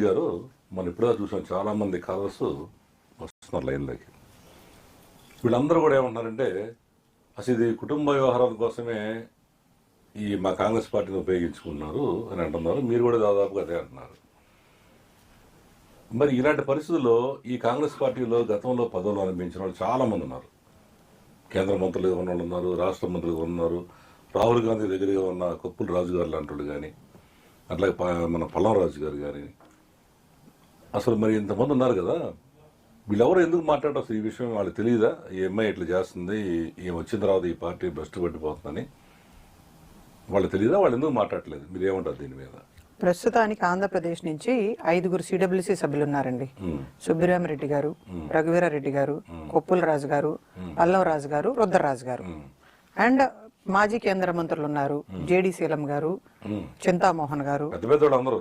గారు మనం ఇప్పుడే చూసాం, చాలా మంది కాలర్స్ వస్తున్నారు లైన్లోకి. వీళ్ళందరూ కూడా ఏమంటున్నారంటే అసలు ఇది కుటుంబ వ్యవహారాల కోసమే మా కాంగ్రెస్ పార్టీని ఉపయోగించుకున్నారు అని అంటున్నారు. మీరు కూడా దాదాపుగా అదే అంటున్నారు. మరి ఇలాంటి పరిస్థితుల్లో ఈ కాంగ్రెస్ పార్టీలో గతంలో పదవులు అనుభవించిన వాళ్ళు చాలా మంది ఉన్నారు. కేంద్ర మంత్రులుగా ఉన్న వాళ్ళు ఉన్నారు, రాష్ట్ర మంత్రులుగా ఉన్నారు, రాహుల్ గాంధీ దగ్గరగా ఉన్న కొప్పుల రాజు గారు లాంటి వాళ్ళు కానీ, అట్లాగే మన పల్లంరాజు గారు కానీ, అసలు మరి ఇంతమంది ఉన్నారు కదా, వీళ్ళెవరు ఎందుకు మాట్లాడరు అసలు ఈ విషయం? వాళ్ళకి తెలియదా ఈ అమ్మాయి ఇట్లా చేస్తుంది, ఈమె వచ్చిన తర్వాత ఈ పార్టీ బెస్ట్ పట్టిపోతుందని వాళ్ళు తెలియదా? వాళ్ళు ఎందుకు మాట్లాడలేదు? మీరు ఏమంటారు దీని మీద? ప్రస్తుతానికి ఆంధ్రప్రదేశ్ నుంచి 5 సిడబ్ల్యూసీ సభ్యులు ఉన్నారండి. సుబ్బిరామిరెడ్డి గారు, రఘువీరారెడ్డి గారు, కొప్పుల రాజు గారు, పల్లవ రాజు గారు, రుద్రరాజు గారు అండ్ మాజీ కేంద్ర మంత్రులు ఉన్నారు. జేడి శీలం గారు, చింతామోహన్ గారు,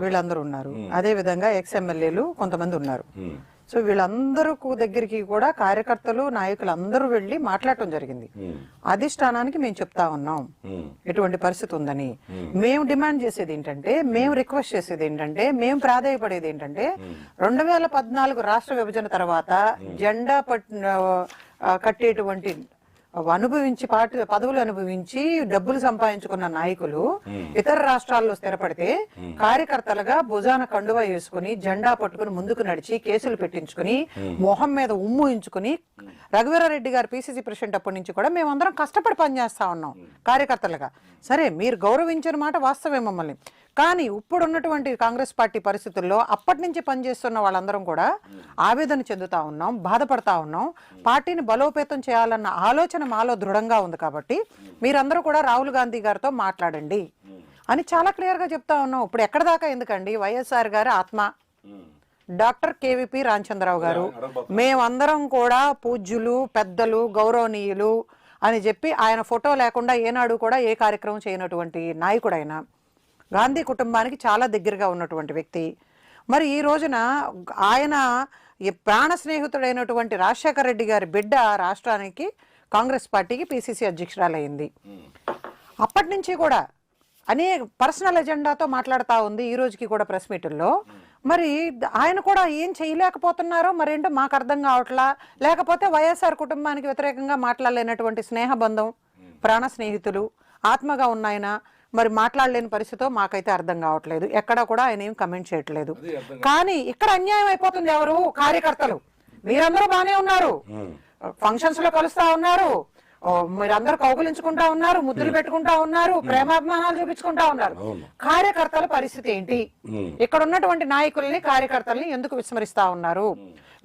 వీళ్ళందరూ ఉన్నారు. అదే విధంగా ఎక్స్ఎమ్మెల్యేలు కొంతమంది ఉన్నారు. సో వీళ్ళందరూ దగ్గరికి కూడా కార్యకర్తలు, నాయకులు అందరూ వెళ్లి మాట్లాడటం జరిగింది. అధిష్టానానికి మేము చెప్తా ఉన్నాం ఎటువంటి పరిస్థితి ఉందని. మేము డిమాండ్ చేసేది ఏంటంటే, మేము రిక్వెస్ట్ చేసేది ఏంటంటే, మేము ప్రాధాయపడేది ఏంటంటే, 2014 రాష్ట్ర విభజన తర్వాత జెండా కట్టేటువంటి అనుభవించి పదవులు అనుభవించి డబ్బులు సంపాదించుకున్న నాయకులు ఇతర రాష్ట్రాల్లో స్థిరపడితే కార్యకర్తలుగా భుజాన కండువా వేసుకుని జెండా పట్టుకుని ముందుకు నడిచి కేసులు పెట్టించుకుని మొహం మీద ఉమ్ముయించుకుని, రఘువీరారెడ్డి గారు పిసిసి ప్రెసిడెంట్ అప్పటి నుంచి కూడా మేమందరం కష్టపడి పనిచేస్తా ఉన్నాం కార్యకర్తలుగా. సరే, మీరు గౌరవించిన మాట వాస్తవే మమ్మల్ని. కానీ ఇప్పుడున్నటువంటి కాంగ్రెస్ పార్టీ పరిస్థితుల్లో అప్పటి నుంచి పనిచేస్తున్న వాళ్ళందరం కూడా ఆవేదన చెందుతా ఉన్నాం, బాధపడతా ఉన్నాం. పార్టీని బలోపేతం చేయాలన్న ఆలోచన మాలో దృఢంగా ఉంది. కాబట్టి మీరందరూ కూడా రాహుల్ గాంధీ గారితో మాట్లాడండి అని చాలా క్లియర్గా చెప్తా ఉన్నాం. ఇప్పుడు ఎక్కడ దాకా ఎందుకండి, వైఎస్ఆర్ గారి ఆత్మ, డాక్టర్ కేవీపీ రామచంద్రరావు గారు, మేమందరం కూడా పూజ్యులు, పెద్దలు, గౌరవనీయులు అని చెప్పి ఆయన ఫోటో లేకుండా ఏనాడు కూడా ఏ కార్యక్రమం చేయనటువంటి నాయకుడైన, గాంధీ కుటుంబానికి చాలా దగ్గరగా ఉన్నటువంటి వ్యక్తి. మరి ఈ రోజున ఆయన ప్రాణ స్నేహితుడైనటువంటి రాజశేఖర రెడ్డి గారి బిడ్డ రాష్ట్రానికి కాంగ్రెస్ పార్టీకి పిసిసి అధ్యక్షురాలయ్యింది. అప్పటి నుంచి కూడా అనేక పర్సనల్ ఎజెండాతో మాట్లాడుతూ ఉంది. ఈ రోజుకి కూడా ప్రెస్ మీటుల్లో మరి ఆయన కూడా ఏం చేయలేకపోతున్నారో మరేంటో మాకు అర్థం కావట్లా. లేకపోతే వైఎస్ఆర్ కుటుంబానికి వ్యతిరేకంగా మాట్లాడలేనటువంటి స్నేహబంధం, ప్రాణ స్నేహితులు, ఆత్మగా ఉన్నాయన మరి మాట్లాడలేని పరిస్థితితో మాకైతే అర్థం కావట్లేదు. ఎక్కడ కూడా ఆయన ఏం కమెంట్ చేయట్లేదు. కానీ ఇక్కడ అన్యాయం అయిపోతుంది ఎవరు? కార్యకర్తలు. మీరందరూ బానే ఉన్నారు, ఫంక్షన్స్ లో కలుస్తా ఉన్నారు, మీరందరూ కౌగులించుకుంటా ఉన్నారు, ముద్దులు పెట్టుకుంటా ఉన్నారు, ప్రేమాభిమానాలు చూపించుకుంటా ఉన్నారు. కార్యకర్తల పరిస్థితి ఏంటి? ఇక్కడ ఉన్నటువంటి నాయకుల్ని, కార్యకర్తల్ని ఎందుకు విస్మరిస్తా ఉన్నారు?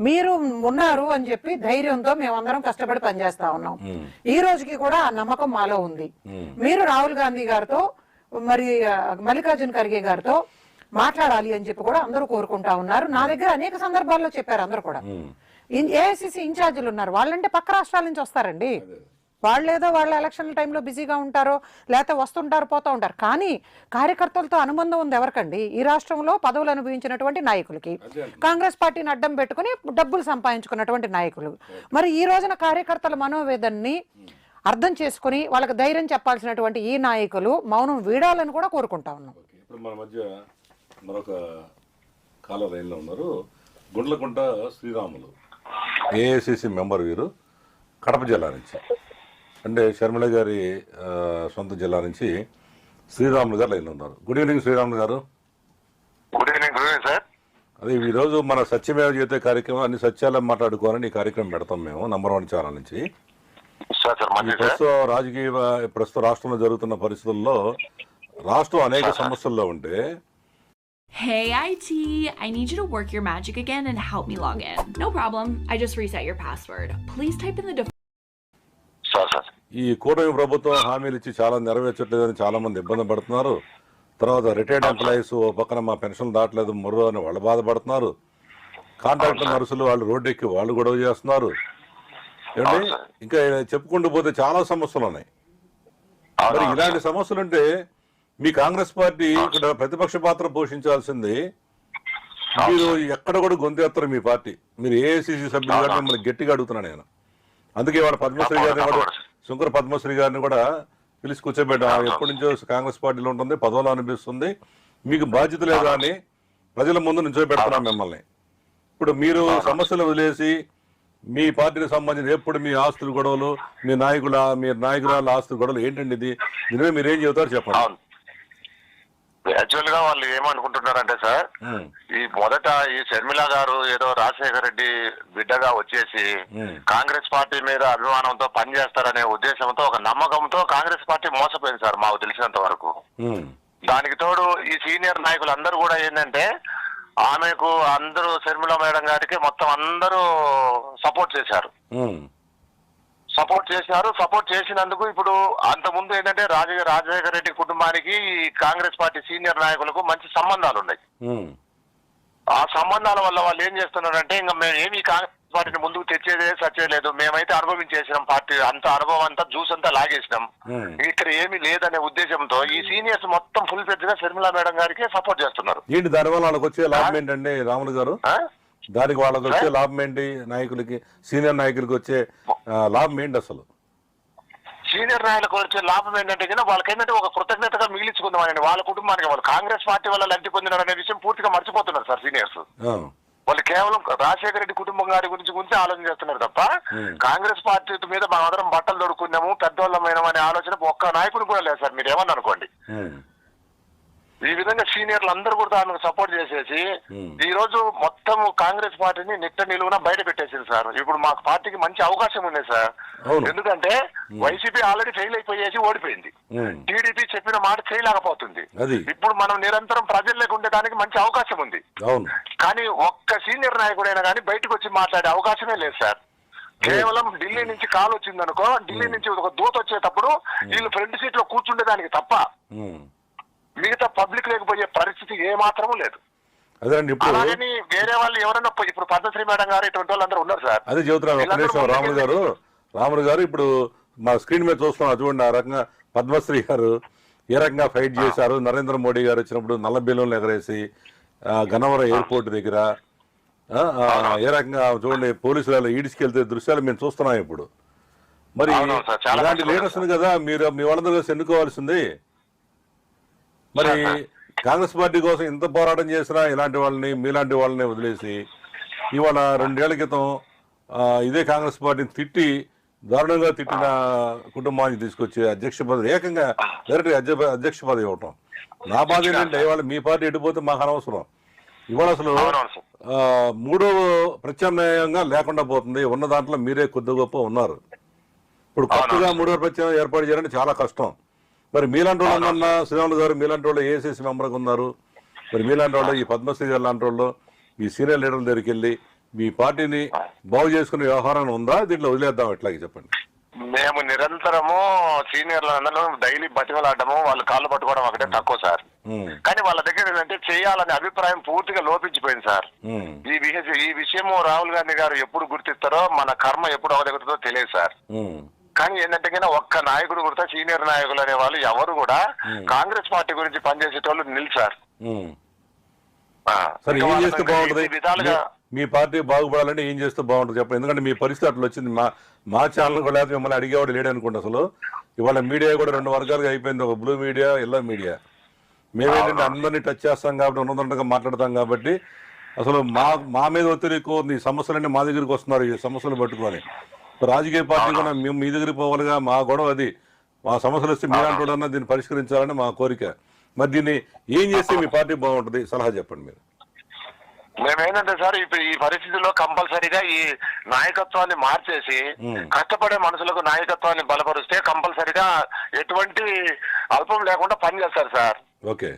మీరు ఉన్నారు అని చెప్పి ధైర్యంతో మేమందరం కష్టపడి పనిచేస్తా ఉన్నాం. ఈ రోజుకి కూడా ఆ నమ్మకం మాలో ఉంది. మీరు రాహుల్ గాంధీ గారితో, మరి మల్లికార్జున ఖర్గే గారితో మాట్లాడాలి అని చెప్పి కూడా అందరూ కోరుకుంటా ఉన్నారు. నా దగ్గర అనేక సందర్భాల్లో చెప్పారు అందరూ కూడా. ఏఐసిసి ఇన్ఛార్జీలు ఉన్నారు, వాళ్ళంటే పక్క రాష్ట్రాల నుంచి వస్తారండి. వాళ్ళేదో వాళ్ళ ఎలక్షన్ టైంలో బిజీగా ఉంటారో, లేకపోతే వస్తుంటారు, పోతూ ఉంటారు. కానీ కార్యకర్తలతో అనుబంధం ఉంది ఎవరికండి? ఈ రాష్ట్రంలో పదవులు అనుభవించినటువంటి నాయకులకి, కాంగ్రెస్ పార్టీని అడ్డం పెట్టుకుని డబ్బులు సంపాదించుకున్నటువంటి నాయకులు. మరి ఈ రోజున కార్యకర్తల మనోవేదనని అర్థం చేసుకుని వాళ్ళకి ధైర్యం చెప్పాల్సినటువంటి ఈ నాయకులు మౌనం వీడాలని కూడా కోరుకుంటా ఉన్నాం. ఇప్పుడు మన మధ్య మరొక కాలర్ లైన్లో ఉన్నారు. గుండ్లకుంట శ్రీరాములు, ఏఐసిసి మెంబర్, వీరు కడప జిల్లా నుంచి, అంటే షర్మిల గారి సొంత జిల్లా నుంచి శ్రీరాములు గారు లైన్లో ఉన్నారు. గుడ్ ఈవినింగ్ శ్రీరాములు గారు. Good evening sir. అదే ఈరోజు మన సత్యమేవ జయతే కార్యక్రమం, అన్ని సత్యాలను మాట్లాడుకోవాలని ఈ కార్యక్రమం పెడతాం మేము నంబర్ 1 ఛానల్ నుంచి. ప్రస్తుత రాష్ట్రంలో జరుగుతున్న పరిస్థితుల్లో రాష్ట్రం అనేక సమస్యల్లో ఉంటే, Hey IT, I need you to work your magic again and help me log in. No problem. I just reset your password. Please type in the ఈ కూటమి ప్రభుత్వం హామీలు ఇచ్చి చాలా నెరవేర్చట్లేదని చాలా మంది ఇబ్బంది పడుతున్నారు. తర్వాత రిటైర్డ్ ఎంప్లాయీస్ ఓ పక్కన మా పెన్షన్ దాటలేదు మరో అని వాళ్ళు బాధపడుతున్నారు. కాంట్రాక్టర్ నర్సులు వాళ్ళు రోడ్డెక్కి వాళ్ళు గొడవ చేస్తున్నారు. ఏమండి, ఇంకా చెప్పుకుంటూ పోతే చాలా సమస్యలు ఉన్నాయి. మరి ఇలాంటి సమస్యలుంటే మీ కాంగ్రెస్ పార్టీ ఇక్కడ ప్రతిపక్ష పాత్ర పోషించాల్సింది. మీరు ఎక్కడ కూడా గొంతెత్తరు మీ పార్టీ. మీరు ఏఐసిసి సభ్యులు గారిని మిమ్మల్ని గట్టిగా అడుగుతున్నాను నేను. అందుకే వాళ్ళ పద్మశ్రీ గారిని కూడా, శంకర పద్మశ్రీ గారిని కూడా పిలిచి కూర్చోబెట్టా. ఎప్పటి నుంచో కాంగ్రెస్ పార్టీలో ఉంటుంది, పదవులు అనిపిస్తుంది, మీకు బాధ్యత లేదా అని ప్రజల ముందు నిల్చోబెడుతున్నాం మిమ్మల్ని. ఇప్పుడు మీరు సమస్యలు వదిలేసి మీ పార్టీకి సంబంధించి ఎప్పుడు మీ ఆస్తుల గొడవలు, మీ నాయకురాల ఆస్తుల గొడవలు ఏంటండి ఇది? దీనిలో మీరేం చెబుతారు చెప్పండి. యాక్చువల్ గా వాళ్ళు ఏమనుకుంటున్నారంటే సార్, ఈ మొదట ఈ షర్మిల గారు ఏదో రాజశేఖర రెడ్డి బిడ్డగా వచ్చేసి కాంగ్రెస్ పార్టీ మీద అభిమానంతో పనిచేస్తారనే ఉద్దేశంతో, ఒక నమ్మకంతో కాంగ్రెస్ పార్టీ మోసపోయింది సార్ మాకు తెలిసినంత వరకు. దానికి తోడు ఈ సీనియర్ నాయకులు అందరూ కూడా ఏంటంటే ఆమెకు అందరూ షర్మిల మేడం గారికి మొత్తం అందరూ సపోర్ట్ చేశారు. సపోర్ట్ చేసినందుకు ఇప్పుడు అంత ముందు ఏంటంటే రాజశేఖర రెడ్డి కుటుంబానికి ఈ కాంగ్రెస్ పార్టీ సీనియర్ నాయకులకు మంచి సంబంధాలు ఉన్నాయి. ఆ సంబంధాల వల్ల వాళ్ళు ఏం చేస్తున్నారంటే ఇంకా మేము ఏమి కాంగ్రెస్ పార్టీని ముందుకు తెచ్చేలేదు, మేమైతే అనుభవించేసినాం, పార్టీ అంత అనుభవం అంతా జ్యూస్ అంతా లాగేసినాం, ఇక్కడ ఏమీ లేదనే ఉద్దేశంతో ఈ సీనియర్స్ మొత్తం ఫుల్ పెద్దగా షర్మిల మేడం గారికి సపోర్ట్ చేస్తున్నారు. ఏంటి దానివల్ల వాళ్ళకి వచ్చే లాభం ఏంటండి రాములు గారు? దానికి వాళ్ళకి వచ్చే లాభం ఏంటి? నాయకులకి, సీనియర్ నాయకులకి వచ్చే లాభం ఏంటి అసలు? సీనియర్ నాయకులకు వచ్చే లాభం ఏంటంటే వాళ్ళకి ఏంటంటే ఒక కృతజ్ఞతగా మిగిలించుకుందామని వాళ్ళ కుటుంబానికి, వాళ్ళు కాంగ్రెస్ పార్టీ వల్ల లబ్ధి పొందినారనే విషయం పూర్తిగా మర్చిపోతున్నారు సార్ సీనియర్స్. వాళ్ళు కేవలం రాజశేఖర రెడ్డి కుటుంబం గారి గురించి ఆలోచన చేస్తున్నారు తప్ప కాంగ్రెస్ పార్టీ మీద మనమందరం బట్టలు దొడుకున్నాము, పెద్దోళ్ళమైనాము అనే ఆలోచన ఒక్క నాయకుడు కూడా లేదు సార్. మీరు ఏమన్నా అనుకోండి. ఈ విధంగా సీనియర్లు అందరూ కూడా ఆమెకు సపోర్ట్ చేసేసి ఈ రోజు మొత్తం కాంగ్రెస్ పార్టీని నిట్ట నిలువున బయట పెట్టేసింది సార్. ఇప్పుడు మా పార్టీకి మంచి అవకాశం ఉంది సార్. ఎందుకంటే వైసీపీ ఆల్రెడీ ఫెయిల్ అయిపోయేసి ఓడిపోయింది, టీడీపీ చెప్పిన మాట చేయలేకపోతుంది. ఇప్పుడు మనం నిరంతరం ప్రజల్లోకి ఉండడానికి మంచి అవకాశం ఉంది. కానీ ఒక్క సీనియర్ నాయకుడైనా కానీ బయటకు వచ్చి మాట్లాడే అవకాశమే లేదు సార్. కేవలం ఢిల్లీ నుంచి కాల్ వచ్చింది అనుకో, ఢిల్లీ నుంచి ఒక దూత వచ్చేటప్పుడు వీళ్ళు ఫ్రంట్ సీట్ లో కూర్చుండేదానికి తప్ప మిగతా పబ్లిక్ లేకపోయే పరిస్థితి ఏ మాత్రము లేదు. అలాగని వేరే వాళ్ళు ఎవరైనా ఇప్పుడు పద్మశ్రీ మేడం గారు ఇటువంటి వాళ్ళందరూ ఉన్నారు సార్. అదే చెబుతున్నారు రాములు గారు. ఇప్పుడు మా స్క్రీన్ మీద చూస్తున్నాం చూడండి, ఆ రకంగా పద్మశ్రీ గారు ఏ రకంగా ఫైట్ చేశారు. నరేంద్ర మోడీ గారు వచ్చినప్పుడు నల్ల బెలూన్లు ఎగరేసి గన్నవరం ఎయిర్పోర్ట్ దగ్గర ఏ రకంగా చూడండి పోలీసులు ఈడ్చుకెళ్తే దృశ్యాలు మేము చూస్తున్నాం ఇప్పుడు. మరి ఇలాంటి లీడర్స్ కదా మీరు మీ వాళ్ళందరూ కలిసి ఎన్నుకోవాల్సింది. మరి కాంగ్రెస్ పార్టీ కోసం ఇంత పోరాటం చేసినా ఇలాంటి వాళ్ళని, మీలాంటి వాళ్ళని వదిలేసి ఇవాళ 2 ఏళ్ల క్రితం ఇదే కాంగ్రెస్ పార్టీని తిట్టి దారుణంగా తిట్టిన కుటుంబానికి తీసుకొచ్చి అధ్యక్ష పదవి, ఏకంగా డైరెక్ట్ అధ్యక్ష పదవి ఇవ్వటం. నా బాధ ఏంటంటే ఇవాళ మీ పార్టీ ఎడిపోతే మాకు అనవసరం. ఇవాళ అసలు 3వ ప్రత్యామ్నాయంగా లేకుండా పోతుంది. ఉన్న దాంట్లో మీరే కొద్ది గొప్ప ఉన్నారు. ఇప్పుడు కొత్తగా 3వ ప్రత్యామ్నాయం ఏర్పాటు చేయాలంటే చాలా కష్టం. మరి మీలాంటి వాళ్ళు అన్న శ్రీరాములు గారు, మీలాంటి వాళ్ళు ఏఎస్ఎస్ మెంబర్గా ఉన్నారు. మరి మీలాంటి వాళ్ళు, ఈ పద్మశ్రీ గారు లాంటి వాళ్ళు ఈ సీనియర్ లీడర్ల దగ్గరికి వెళ్ళి మీ పార్టీని బాగు చేసుకునే వ్యవహారం ఉందా? దీంట్లో వదిలేద్దాం ఎట్లాగే చెప్పండి. మేము నిరంతరము సీనియర్లు అందరూ డైలీ బతిమలాడము, వాళ్ళు కాళ్ళు పట్టుకోవడం ఒకటే తక్కువ సార్. కానీ వాళ్ళ దగ్గర ఏంటంటే చేయాలనే అభిప్రాయం పూర్తిగా లోపించిపోయింది సార్. ఈ విషయము రాహుల్ గాంధీ గారు ఎప్పుడు గుర్తిస్తారో, మన కర్మ ఎప్పుడు అవదగుతుందో తెలియదు సార్. కానీ ఏంటంటే ఒక్క నాయకుడు కూడా, సీనియర్ నాయకులు అనే వాళ్ళు ఎవరు కూడా కాంగ్రెస్ పార్టీ గురించి పనిచేసేటోళ్ళు నిలిచారు. సరే, ఏం చేస్తే బాగుంటుంది? మీ పార్టీ బాగుపడాలంటే ఏం చేస్తే బాగుంటుంది చెప్పండి. ఎందుకంటే మీ పరిస్థితి అట్లా వచ్చింది. మా ఛానల్ కూడా మిమ్మల్ని అడిగేవాడు లేడు అనుకుంటా. అసలు ఇవాళ మీడియా కూడా 2 వర్గాలుగా అయిపోయింది, ఒక బ్లూ మీడియా, ఎల్లో మీడియా. మేమేంటంటే అందరినీ టచ్ చేస్తాం కాబట్టి, ఉన్నదండగా మాట్లాడతాం కాబట్టి అసలు మా మీద ఒత్తిడి ఎక్కువ ఉంది. ఈ సమస్యలన్నీ మా దగ్గరికి వస్తున్నారు, ఈ సమస్యలు పట్టుకొని. రాజకీయ పార్టీ కూడా మేము మీ దగ్గరికి పోవాలిగా, మా గొడవ అది. మా సమస్యలు వస్తే మీరంటూడన్నా దీన్ని పరిష్కరించాలని మా కోరిక. మరి దీన్ని ఏం చేస్తే మీ పార్టీ బాగుంటుంది, సలహా చెప్పండి మీరు. మేమేంటంటే సార్, ఇప్పుడు ఈ పరిస్థితుల్లో కంపల్సరీగా ఈ నాయకత్వాన్ని మార్చేసి కష్టపడే మనుషులకు నాయకత్వాన్ని బలపరిస్తే కంపల్సరీగా ఎటువంటి అల్పం లేకుండా పనిచేస్తారు సార్. ఓకే,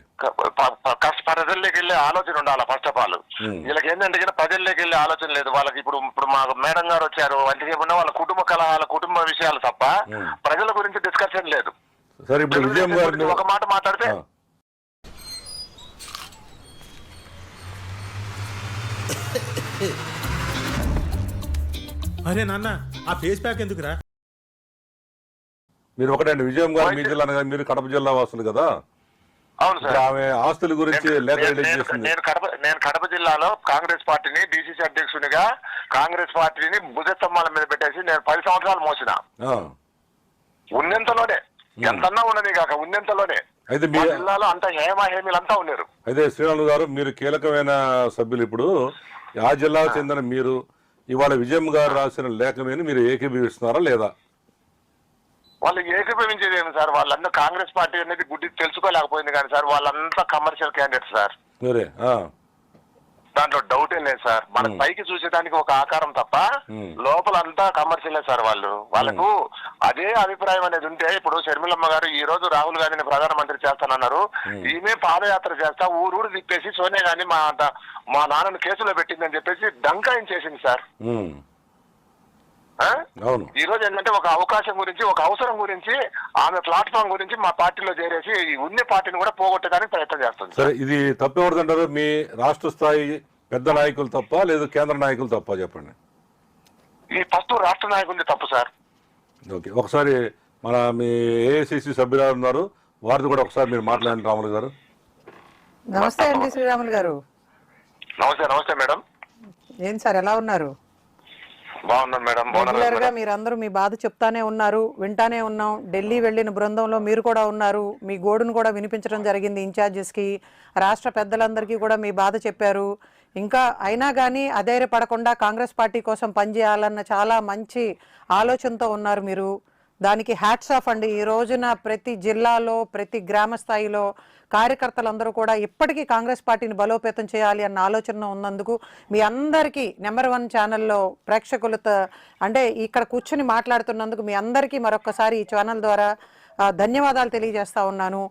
ప్రజల్లోకి వెళ్ళే ఆలోచన ఉండాలి ఫస్ట్ ఆఫ్ ఆల్. వీళ్ళకి ఏంటంటే ప్రజల్లోకి వెళ్ళే ఆలోచన లేదు వాళ్ళకి. ఇప్పుడు మా మేడం గారు వచ్చారు, అంతసేపు వాళ్ళ కుటుంబ కలహాలు, కుటుంబ విషయాలు తప్ప ప్రజల గురించి డిస్కషన్ లేదు. సరే, ఇప్పుడు విజయం గారు ఒక మాట మాట్లాడితే అరే నాన్న, ఆ ఫేస్ ప్యాక్ ఎందుకురా? మీరు ఒకటండి, విజయం గారు మీ జిల్లా, మీరు కడప జిల్లా వాసులు కదా. అవును సార్. ఆమె ఆస్తుల గురించి నేను కడప జిల్లాలో కాంగ్రెస్ పార్టీని డిసిసి అధ్యక్షునిగా కాంగ్రెస్ పార్టీని భుజస్తంభాల మీద పెట్టేసి నేను 10 సంవత్సరాలు మోసిన. ఉన్నంతలోనే, ఎంతన్నా ఉన్నది కాక ఉన్నంతలోనే అయితే మా జిల్లాలో అంతా హేమీలంతా ఉన్నారు. అయితే శ్రీరాములు గారు, మీరు కీలకమైన సభ్యులు. ఇప్పుడు ఆ జిల్లాకు చెందిన మీరు ఇవాళ విజయం గారు రాసిన లేఖ మీద మీరు ఏకీభవిస్తున్నారా లేదా? వాళ్ళు ఏకీభవించేది ఏమి సార్, వాళ్ళంతా కాంగ్రెస్ పార్టీ అనేది గుడ్డి తెలుసుకోలేకపోయింది కానీ సార్, వాళ్ళంతా కమర్షియల్ క్యాండిడేట్ సార్. సరే, దాంట్లో డౌటే లేదు సార్. మన పైకి చూసేదానికి ఒక ఆకారం తప్ప లోపల అంతా కమర్షియలే సార్. వాళ్ళకు అదే అభిప్రాయం అనేది ఉంటే, ఇప్పుడు షర్మిలమ్మ గారు ఈ రోజు రాహుల్ గాంధీని ప్రధానమంత్రి చేస్తానన్నారు, ఈమె పాదయాత్ర చేస్తా ఊరూరు తిప్పేసి సోనియా గాంధీ మా నాన్నను కేసులో పెట్టిందని చెప్పేసి డంకాయించేసింది సార్. ఈ రోజు ఏంటంటే ఒక అవకాశం గురించి, ఒక అవసరం గురించి, ఆమె ప్లాట్ఫామ్ గురించి మా పార్టీలో చేరేసి ఉన్న పార్టీని కూడా పోగొట్టడానికి ప్రయత్నం చేస్తుంది. సరే, ఇది తప్పెవరిదంటారు? మీ రాష్ట్ర స్థాయి పెద్ద నాయకులు తప్ప, లేదు కేంద్ర నాయకులు తప్ప? చెప్పండి. ఈ ఫస్ట్ రాష్ట్ర నాయకులది తప్పు సార్. ఓకే, ఒకసారి మీ ఏఐసిసి సభ్యులు ఉన్నారు, వారిది కూడా ఒకసారి మీరు మాట్లాడండి. రాములు గారు నమస్తే అండి. శ్రీరాములు గారు నమస్తే. నమస్తే మేడం. ఏం సార్, ఎలా ఉన్నారు? బాగున్నాను మేడం. రెగ్యులర్ గా మీరందరూ మీ బాధ చెప్తానే ఉన్నారు, వింటానే ఉన్నాం. ఢిల్లీ వెళ్లిన బృందంలో మీరు కూడా ఉన్నారు. మీ గోడును కూడా వినిపించడం జరిగింది ఇన్ఛార్జెస్ కి, రాష్ట్ర పెద్దలందరికీ కూడా మీ బాధ చెప్పారు. ఇంకా అయినా కానీ అధైర్యపడకుండా కాంగ్రెస్ పార్టీ కోసం పనిచేయాలన్న చాలా మంచి ఆలోచనతో ఉన్నారు మీరు. దానికి హ్యాట్స్ ఆఫ్ అండి. ఈ రోజున ప్రతి జిల్లాలో, ప్రతి గ్రామ స్థాయిలో కార్యకర్తలందరూ కూడా ఇప్పటికీ కాంగ్రెస్ పార్టీని బలోపేతం చేయాలి అన్న ఆలోచన ఉన్నందుకు మీ అందరికీ నెంబర్ 1 ఛానల్లో ప్రేక్షకులతో అంటే ఇక్కడ కూర్చుని మాట్లాడుతున్నందుకు మీ అందరికీ మరొకసారి ఈ ఛానల్ ద్వారా ధన్యవాదాలు తెలియజేస్తా ఉన్నాను.